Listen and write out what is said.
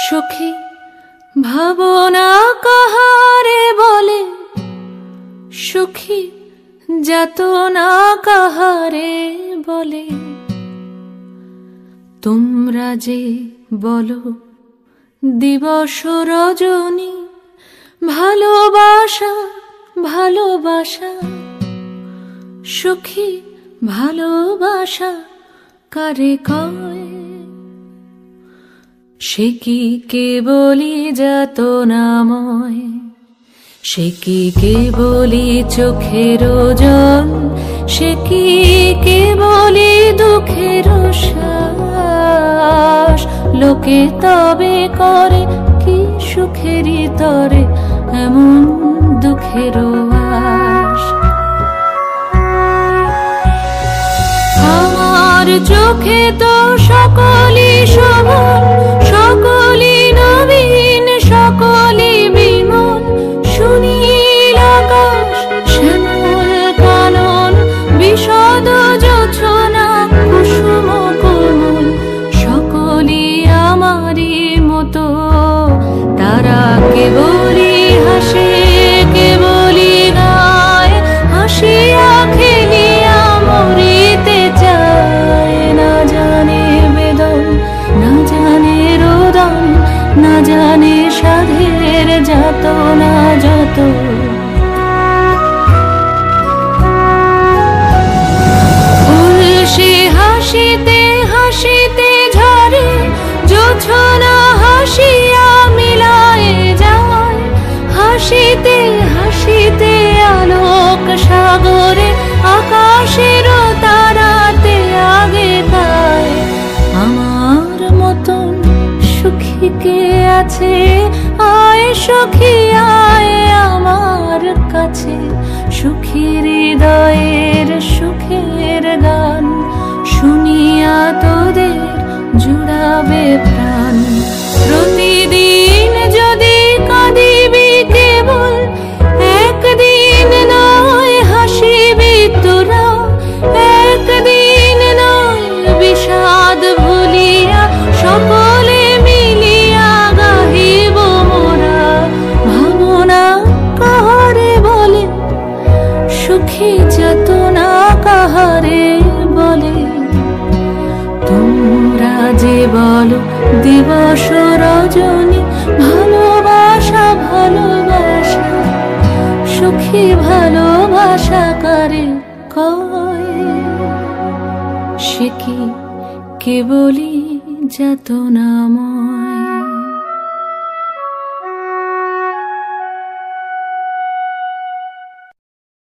সখী ভাবনা কাহারে বলে, সখী যাতনা কাহারে বলে। তোমরা যে বলো দিবস রজনী, ভালোবাসা ভালোবাসা, সখী ভালোবাসা কারে কয়? সে কি কেবলি যাতনাময়, সে কি কেবলি চোখের জল, সে কি কেবলি দুঃখের শ্বাস। লোকে তবে করে কি সুখেরই তরে এমন দুঃখের আশ। আমার চোখে তো সকলই শোভন, সকলই নবীন, সকলই বিমল। সুনীল আকাশ, শ্যামল কানন, বিশদ জোছনা, কুসুম কোমল, সকলই আমারই মতো। তারা কেবলই হাসে, কেবলই গায়, হাসিয়া খেলিয়া মরিতে চায়। না জানে বেদন, না জানে রোদন, না জানে সাধের যাতনা যত। ফুল সে হাসিতে হাসিতে ঝরে, জোছনা হাসিয়া মিলায় যায়। হাসিতে হাসিতে আলোক সাগরে, আকাশের তারাতে আগে গায়। আমার মতন সুখী কে আছে? আয় সখী আয় আমার কাছে। সুখী হৃদয়ের সুখের গান শুনিয়া তোদের জুড়াবে প্রাণ। প্রতিদিন যদি কাঁদিবি কেবল, একদিন নয় হাসিবি তোরা। একদিন নয় বিষাদ ভুলিয়া, সকলে মিলিয়া গাহিব মোরা। ভাবনা কাহারে বলে, সুখী যাতনা কাহারে বলে। তোমরা যে বলো দিবস রজনী, ভালোবাসা ভালোবাসা, সুখী ভালোবাসা কারে কয়? সে কি কেবলি যাতনাময়।